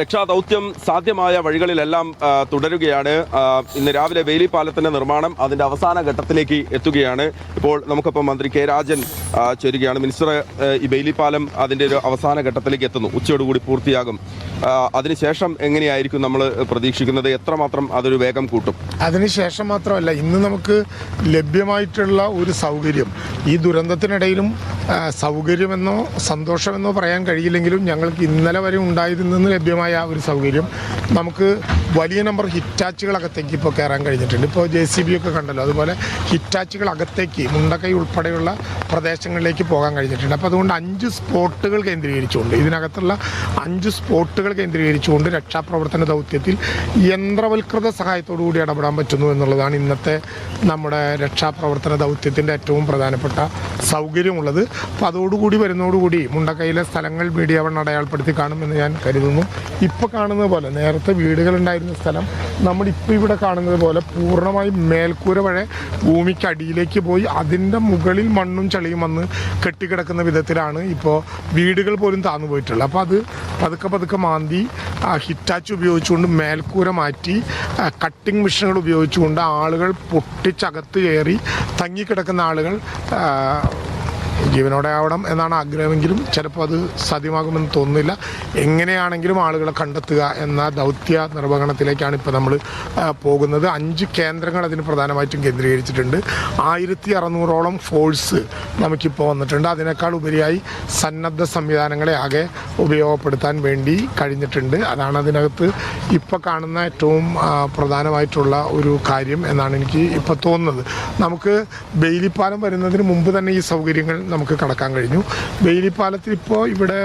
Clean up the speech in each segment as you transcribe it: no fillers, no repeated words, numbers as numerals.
രക്ഷാദൗത്യം സാധ്യമായ വഴികളിലെല്ലാം തുടരുകയാണ്. ഇന്ന് രാവിലെ വേലി പാലത്തിന്റെ നിർമ്മാണം അതിന്റെ അവസാന ഘട്ടത്തിലേക്ക് എത്തുകയാണ്. ഇപ്പോൾ നമുക്കിപ്പോൾ മന്ത്രി കെ രാജൻ ചേരുകയാണ്. മിനിസ്റ്റർ, ഈ വേലി പാലം അതിന്റെ ഒരു അവസാന ഘട്ടത്തിലേക്ക് എത്തുന്നു, ഉച്ചയോടുകൂടി പൂർത്തിയാകും. അതിനുശേഷം എങ്ങനെയായിരിക്കും നമ്മൾ പ്രതീക്ഷിക്കുന്നത്? എത്രമാത്രം അതൊരു വേഗം കൂട്ടും? അതിനുശേഷം മാത്രമല്ല, ഇന്ന് നമുക്ക് ലഭ്യമായിട്ടുള്ള ഒരു സൗകര്യം, ഈ ദുരന്തത്തിനിടയിലും സൗകര്യമെന്നോ സന്തോഷമെന്നോ പറയാൻ കഴിയില്ലെങ്കിലും ഞങ്ങൾക്ക് ഇന്നലെ വരെ ഉണ്ടായിരുന്നെന്ന് ലഭ്യമായ ഒരു സൗകര്യം, നമുക്ക് വലിയ നമ്പർ ഹിറ്റാച്ചുകൾ അകത്തേക്ക് ഇപ്പോൾ കയറാൻ കഴിഞ്ഞിട്ടുണ്ട്. ഇപ്പോൾ JCB ഒക്കെ കണ്ടല്ലോ, അതുപോലെ ഹിറ്റാച്ചുകൾ അകത്തേക്ക് മുണ്ടക്കൈ ഉൾപ്പെടെയുള്ള പ്രദേശങ്ങളിലേക്ക് പോകാൻ കഴിഞ്ഞിട്ടുണ്ട്. അപ്പോൾ അതുകൊണ്ട് 5 സ്പോട്ടുകൾ കേന്ദ്രീകരിച്ചുകൊണ്ട്, ഇതിനകത്തുള്ള 5 സ്പോട്ടുകൾ കേന്ദ്രീകരിച്ചുകൊണ്ട് രക്ഷാപ്രവർത്തന ദൗത്യത്തിൽ യന്ത്രവൽകൃത സഹായത്തോടു കൂടി ഇടപെടാൻ പറ്റുന്നു എന്നുള്ളതാണ് ഇന്നത്തെ നമ്മുടെ രക്ഷാപ്രവർത്തന ദൗത്യത്തിൻ്റെ ഏറ്റവും പ്രധാനപ്പെട്ട സൗകര്യമുള്ളത്. അപ്പോൾ അതോടുകൂടി വരുന്നതോടുകൂടി മുണ്ടക്കൈയിലെ സ്ഥലങ്ങൾ മീഡിയ വൺ അടയാളപ്പെടുത്തി കാണുമെന്ന് ഞാൻ കരുതുന്നു. ഇപ്പോൾ കാണുന്നത് പോലെ, നേരത്തെ വീടുകളുണ്ടായിരുന്ന സ്ഥലം നമ്മളിപ്പോൾ ഇവിടെ കാണുന്നത് പോലെ പൂർണ്ണമായും മേൽക്കൂര വഴി ഭൂമിക്കടിയിലേക്ക് പോയി അതിൻ്റെ മുകളിൽ മണ്ണും ചളിയും വന്ന് കെട്ടിക്കിടക്കുന്ന വിധത്തിലാണ് ഇപ്പോൾ വീടുകൾ പോലും താന്നു പോയിട്ടുള്ളത്. അപ്പോൾ അത് പതുക്കെ പതുക്കെ മാന്തി ഹിറ്റാച്ച് ഉപയോഗിച്ചുകൊണ്ട് മേൽക്കൂര മാറ്റി കട്ടിംഗ് മെഷീനുകൾ ഉപയോഗിച്ചുകൊണ്ട് ആളുകൾ പൊട്ടിച്ചകത്ത് കയറി തങ്ങിക്കിടക്കുന്ന ആളുകൾ ജീവനോടെ ആവണം എന്നാണ് ആഗ്രഹമെങ്കിലും ചിലപ്പോൾ അത് സാധ്യമാകുമെന്ന് തോന്നുന്നില്ല. എങ്ങനെയാണെങ്കിലും ആളുകളെ കണ്ടെത്തുക എന്ന ദൗത്യ നിർവഹണത്തിലേക്കാണ് ഇപ്പോൾ നമ്മൾ പോകുന്നത്. 5 കേന്ദ്രങ്ങൾ അതിന് പ്രധാനമായിട്ടും കേന്ദ്രീകരിച്ചിട്ടുണ്ട്. 1600ഓളം ഫോഴ്സ് നമുക്കിപ്പോൾ വന്നിട്ടുണ്ട്. അതിനേക്കാൾ ഉപരിയായി സന്നദ്ധ സംവിധാനങ്ങളെ ആകെ ഉപയോഗപ്പെടുത്താൻ വേണ്ടി കഴിഞ്ഞിട്ടുണ്ട്. അതാണ് അതിനകത്ത് ഇപ്പോൾ കാണുന്ന ഏറ്റവും പ്രധാനമായിട്ടുള്ള ഒരു കാര്യം എന്നാണ് എനിക്ക് ഇപ്പോൾ തോന്നുന്നത്. നമുക്ക് ബെയിലിപ്പാലം വരുന്നതിന് മുമ്പ് തന്നെ ഈ സൗകര്യങ്ങൾ നമുക്ക് കടക്കാൻ കഴിഞ്ഞു. ബെയിലിപ്പാലത്തിൽ ഇപ്പോൾ ഇവിടെ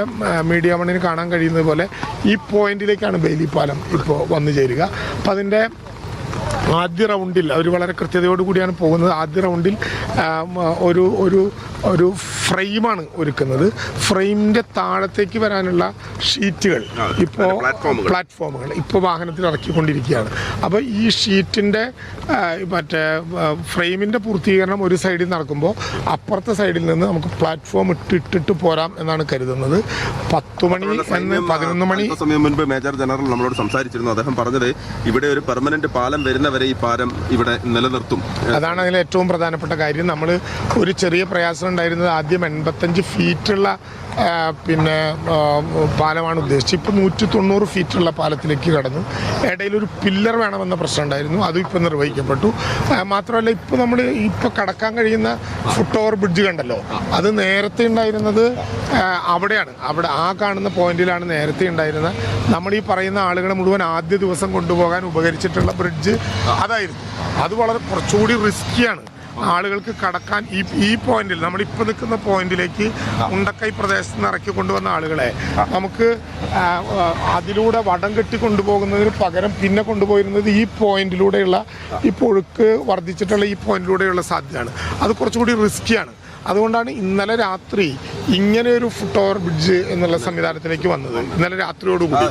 മീഡിയ വണ്ണിന് കാണാൻ കഴിയുന്നത് പോലെ ഈ പോയിന്റിലേക്കാണ് ബെയിലിപ്പാലം ഇപ്പോൾ വന്നു ചേരുക. അപ്പം അതിൻ്റെ ആദ്യ റൗണ്ടിൽ അവർ വളരെ കൃത്യതയോടുകൂടിയാണ് പോകുന്നത്. ആദ്യ റൗണ്ടിൽ ഒരു ഒരു ഒരു ഫ്രെയിമാണ് ഒരുക്കുന്നത്. ഫ്രെയിമിൻ്റെ താഴത്തേക്ക് വരാനുള്ള ഷീറ്റുകൾ ഇപ്പോൾ പ്ലാറ്റ്ഫോമുകൾ ഇപ്പോൾ വാഹനത്തിൽ ഇറക്കിക്കൊണ്ടിരിക്കുകയാണ്. അപ്പോൾ ഈ ഷീറ്റിൻ്റെ മറ്റേ ഫ്രെയിമിൻ്റെ പൂർത്തീകരണം ഒരു സൈഡിൽ നടക്കുമ്പോൾ അപ്പുറത്തെ സൈഡിൽ നിന്ന് നമുക്ക് പ്ലാറ്റ്ഫോം ഇട്ടിട്ട് പോരാം എന്നാണ് കരുതുന്നത്. 10 മണി 11 മണി സമയം മുൻപ് മേജർ ജനറൽ നമ്മളോട് സംസാരിച്ചിരുന്നു. അദ്ദേഹം പറഞ്ഞത് ഇവിടെ ഒരു പെർമനന്റ് പാലം വരുന്നവരെ ഈ പാലം ഇവിടെ നിലനിർത്തും. അതാണ് അതിൽ ഏറ്റവും പ്രധാനപ്പെട്ട കാര്യം. നമ്മൾ ഒരു ചെറിയ പ്രയാസം ഉണ്ടായിരുന്നത് ആദ്യം 85 ഫീറ്റുള്ള പാലമാണ് ഉദ്ദേശിച്ചത്. ഇപ്പോൾ 190 ഫീറ്റുള്ള പാലത്തിലേക്ക് കടന്നു. ഇടയിലൊരു പില്ലർ വേണമെന്ന പ്രശ്നം ഉണ്ടായിരുന്നു, അതും ഇപ്പോൾ നിർവഹിക്കപ്പെട്ടു. മാത്രമല്ല ഇപ്പോൾ നമ്മൾ കടക്കാൻ കഴിയുന്ന ഫുട് ഓവർ ബ്രിഡ്ജ് കണ്ടല്ലോ, അത് നേരത്തെ ഉണ്ടായിരുന്നത് അവിടെയാണ്. അവിടെ ആ കാണുന്ന പോയിന്റിലാണ് നേരത്തെ ഉണ്ടായിരുന്നത്. നമ്മൾ ഈ പറയുന്ന ആളുകളെ മുഴുവൻ ആദ്യ ദിവസം കൊണ്ടുപോകാൻ ഉപകരിച്ചിട്ടുള്ള ബ്രിഡ്ജ് അതായിരുന്നു. അത് വളരെ കുറച്ചുകൂടി റിസ്ക്കിയാണ് ആളുകൾക്ക് കടക്കാൻ. ഈ പോയിന്റിൽ നമ്മളിപ്പോൾ നിൽക്കുന്ന പോയിന്റിലേക്ക് മുണ്ടക്കൈ പ്രദേശത്ത് നിന്ന് ഇറക്കി കൊണ്ടുവന്ന ആളുകളെ നമുക്ക് അതിലൂടെ വടം കെട്ടി കൊണ്ടുപോകുന്നതിന് പകരം പിന്നെ കൊണ്ടുപോയിരുന്നത് ഈ പോയിന്റിലൂടെയുള്ള, ഇപ്പോൾ ഒഴുക്ക് വർദ്ധിച്ചിട്ടുള്ള ഈ പോയിന്റിലൂടെയുള്ള സാധ്യതയാണ്. അത് കുറച്ചുകൂടി റിസ്ക്കിയാണ്. അതുകൊണ്ടാണ് ഇന്നലെ രാത്രി ഇങ്ങനെ ഒരു ഫുട് ഓവർ ബ്രിഡ്ജ് എന്നുള്ള സംവിധാനത്തിലേക്ക് വന്നത്. ഇന്നലെ രാത്രിയോടുകൂടി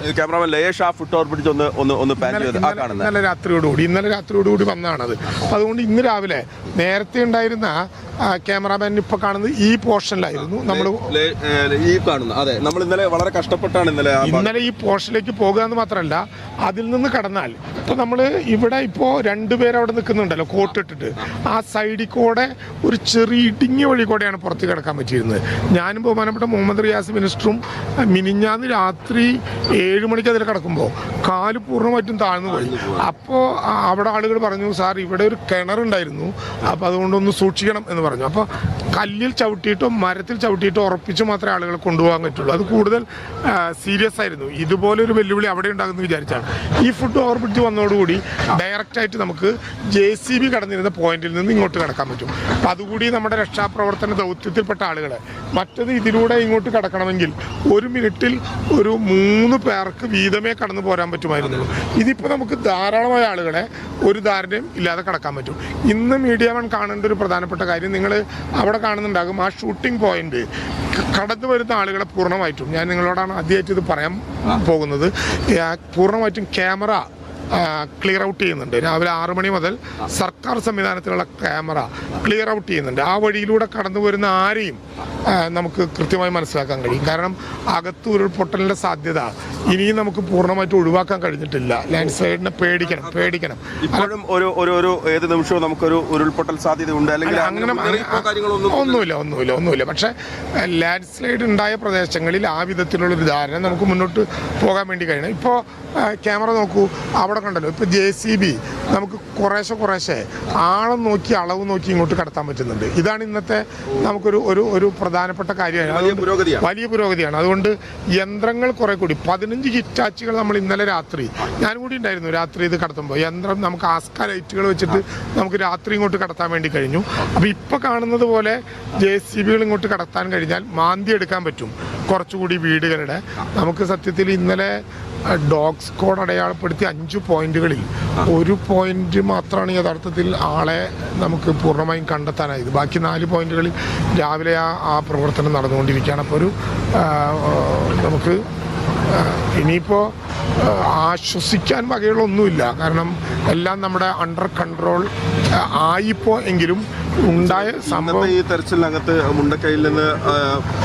ഇന്നലെ രാത്രിയോടുകൂടി വന്നതാണത്. അതുകൊണ്ട് ഇന്ന് രാവിലെ നേരത്തെ ഉണ്ടായിരുന്ന ക്യാമറാമാൻ ഇപ്പോൾ കാണുന്നത് ഈ പോർഷനിലായിരുന്നു. നമ്മൾ ഇന്നലെ വളരെ കഷ്ടപ്പെട്ടാണ് ഇന്നലെ ഈ പോർഷനിലേക്ക് പോകുക എന്ന് മാത്രമല്ല, അതിൽ നിന്ന് കടന്നാൽ ഇപ്പോൾ നമ്മൾ ഇവിടെ ഇപ്പോൾ 2 പേര് അവിടെ നിൽക്കുന്നുണ്ടല്ലോ കോട്ടിട്ടിട്ട്, ആ സൈഡിൽ കൂടെ ഒരു ചെറിയ ഇടുങ്ങിയ വഴി കൂടെയാണ് പുറത്ത് കിടക്കാൻ പറ്റിയിരുന്നത്. ഞാനും ബഹുമാനപ്പെട്ട മുഹമ്മദ് റിയാസ് മിനിസ്റ്ററും മിനിഞ്ഞാന്ന് രാത്രി 7 മണിക്ക് അതിൽ കിടക്കുമ്പോൾ കാല് പൂർണ്ണമായിട്ടും താഴ്ന്നു പോയി. അപ്പോൾ അവിടെ ആളുകൾ പറഞ്ഞു, സാർ ഇവിടെ ഒരു കിണറുണ്ടായിരുന്നു, അപ്പോൾ അതുകൊണ്ടൊന്ന് സൂക്ഷിക്കണം എന്ന് പറഞ്ഞു. അപ്പോൾ കല്ലിൽ ചവിട്ടിയിട്ടോ മരത്തിൽ ചവിട്ടിയിട്ടോ ഉറപ്പിച്ച് മാത്രമേ ആളുകളെ കൊണ്ടുപോകാൻ പറ്റുള്ളൂ. അത് കൂടുതൽ സീരിയസ് ആയിരുന്നു. ഇതുപോലെ ഒരു വെല്ലുവിളി അവിടെ ഉണ്ടാകുമെന്ന് വിചാരിച്ചാണ്. ഈ ഫുട് ഓവർ ബ്രിഡ്ജ് വന്നതോടുകൂടി ഡയറക്റ്റായിട്ട് നമുക്ക് JCB കടന്നിരുന്ന പോയിന്റിൽ നിന്ന് ഇങ്ങോട്ട് കിടക്കാൻ പറ്റും. അപ്പോൾ അതുകൂടി നമ്മുടെ രക്ഷാപ്രവർത്തന ദൗത്യത്തിൽപ്പെട്ട ആളുകളെ, മറ്റത് ഇതിലൂടെ ഇങ്ങോട്ട് കടക്കണമെങ്കിൽ 1 മിനിറ്റിൽ ഒരു 3 പേർക്ക് വീതമേ കടന്നു പോരാൻ പറ്റുമായിരുന്നു. ഇതിപ്പോൾ നമുക്ക് ധാരാളമായ ആളുകളെ ഒരു ധാരണയും ഇല്ലാതെ കടക്കാൻ പറ്റും. ഇന്ന് മീഡിയ വൺ കാണേണ്ട ഒരു പ്രധാനപ്പെട്ട കാര്യം, നിങ്ങൾ അവിടെ കാണുന്നുണ്ടാകും ആ ഷൂട്ടിംഗ് പോയിന്റ് കടന്നു വരുന്ന ആളുകളെ പൂർണ്ണമായിട്ടും, ഞാൻ നിങ്ങളോടാണ് ആദ്യമായിട്ട് ഇത് പറയാൻ പോകുന്നത്, പൂർണ്ണമായിട്ടും ക്യാമറ ക്ലിയർ ഔട്ട് ചെയ്യുന്നുണ്ട്. രാവിലെ 6 മണി മുതൽ സർക്കാർ സംവിധാനത്തിലുള്ള ക്യാമറ ക്ലിയർ ഔട്ട് ചെയ്യുന്നുണ്ട്. ആ വഴിയിലൂടെ കടന്നു വരുന്ന ആരെയും നമുക്ക് കൃത്യമായി മനസ്സിലാക്കാൻ കഴിയും. കാരണം അകത്ത് ഉരുൾപൊട്ടലിൻ്റെ സാധ്യത ഇനിയും നമുക്ക് പൂർണ്ണമായിട്ട് ഒഴിവാക്കാൻ കഴിഞ്ഞിട്ടില്ല. ലാൻഡ് സ്ലൈഡിനെ പേടിക്കണം. ഇപ്പോഴും ഒരു ഏത് നിമിഷവും നമുക്കൊരു ഉരുൾപൊട്ടൽ സാധ്യത ഉണ്ട്, അല്ലെങ്കിൽ അങ്ങനെ ഒന്നുമില്ല. പക്ഷേ ലാൻഡ് സ്ലൈഡ് ഉണ്ടായ പ്രദേശങ്ങളിൽ ആ വിധത്തിലുള്ളൊരു ധാരണ നമുക്ക് മുന്നോട്ട് പോകാൻ വേണ്ടി കഴിയണം. ഇപ്പോൾ ക്യാമറ നോക്കൂ, അവിടെ കണ്ടല്ലോ, ഇപ്പോൾ JCB നമുക്ക് കുറേശ്ശെ ആഴം നോക്കി അളവ് നോക്കി ഇങ്ങോട്ട് കടത്താൻ പറ്റുന്നുണ്ട്. ഇതാണ് ഇന്നത്തെ നമുക്കൊരു പ്രധാനപ്പെട്ട കാര്യമാണ്. വലിയ പുരോഗതിയാണ്. അതുകൊണ്ട് യന്ത്രങ്ങൾ കുറെ കൂടി 15 ഹിറ്റാച്ചികൾ നമ്മൾ ഇന്നലെ രാത്രി, ഞാൻ കൂടി ഉണ്ടായിരുന്നു രാത്രി ഇത് കടത്തുമ്പോൾ, യന്ത്രം നമുക്ക് ആസ്ക ലൈറ്റുകൾ വെച്ചിട്ട് നമുക്ക് രാത്രി ഇങ്ങോട്ട് കടത്താൻ വേണ്ടി കഴിഞ്ഞു. അപ്പോൾ ഇപ്പോൾ കാണുന്നത് പോലെ JCBകൾ ഇങ്ങോട്ട് കടത്താൻ കഴിഞ്ഞാൽ മാന്തി എടുക്കാൻ പറ്റും കുറച്ചുകൂടി വീടുകളുടെ. നമുക്ക് സത്യത്തിൽ ഇന്നലെ ഡോഗ് സ്ക്വാഡ് അടയാളപ്പെടുത്തി 5 പോയിന്റുകളിൽ 1 പോയിന്റ് മാത്രമാണ് യഥാർത്ഥത്തിൽ ആളെ നമുക്ക് പൂർണ്ണമായും കണ്ടെത്താനായത്. ബാക്കി 4 പോയിന്റുകളിൽ രാവിലെ ആ പ്രവർത്തനം നടന്നുകൊണ്ടിരിക്കുകയാണ്. അപ്പോൾ നമുക്ക് ഇനിയിപ്പോൾ ആശ്വസിക്കാൻ വകകളൊന്നുമില്ല. കാരണം എല്ലാം നമ്മുടെ അണ്ടർ കൺട്രോൾ ആയിപ്പോ എങ്കിലും ഉണ്ടായ സംഭവം. ഈ തെരച്ചിലിനകത്ത് മുണ്ടക്കയിൽ നിന്ന്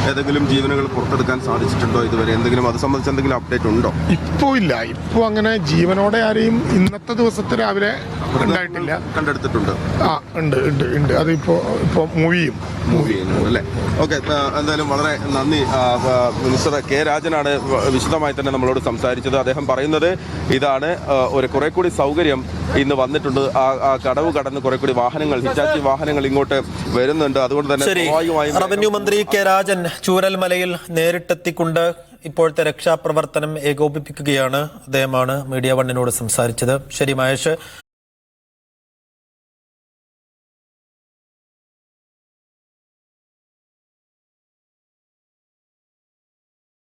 ഏതെങ്കിലും ജീവനുകൾ പുറത്തെടുക്കാൻ സാധിച്ചിട്ടുണ്ടോ ഇതുവരെ? എന്തെങ്കിലും അത് സംബന്ധിച്ച് എന്തെങ്കിലും അപ്ഡേറ്റ് ഉണ്ടോ? ഇപ്പോൾ ഇല്ല. ഇപ്പോൾ അങ്ങനെ ജീവനോടെ ആരെയും ഇന്നത്തെ ദിവസത്തെ രാവിലെ ഉണ്ടായിട്ടില്ല. കണ്ടെടുത്തിട്ടുണ്ട്. ഉണ്ട്. അത് ഇപ്പോൾ മൂവ് ചെയ്യുന്നു അല്ലേ? ഓക്കെ, എന്തായാലും വളരെ നന്ദി. മിനിസ്റ്റർ കെ രാജനാണ് വിശദമായി തന്നെ നമ്മളോട് സംസാരിച്ചത്. അദ്ദേഹം പറയുന്നത് ഇതാണ്, കുറെ കൂടി സൗകര്യം ഇന്ന് വന്നിട്ടുണ്ട്. ആ കടവ് കടന്ന് കുറെ കൂടി വാഹനങ്ങൾ, ഹിറ്റാച്ചി വാഹനങ്ങൾ ഇങ്ങോട്ട് വരുന്നുണ്ട്. അതുകൊണ്ട് തന്നെ റവന്യൂ മന്ത്രി കെ രാജൻ ചൂരൽമലയിൽ നേരിട്ടെത്തിക്കൊണ്ട് ഇപ്പോഴത്തെ രക്ഷാപ്രവർത്തനം ഏകോപിപ്പിക്കുകയാണ്. അദ്ദേഹമാണ് മീഡിയ വണ്ണിനോട് സംസാരിച്ചത്. ശരി മഹേഷ്.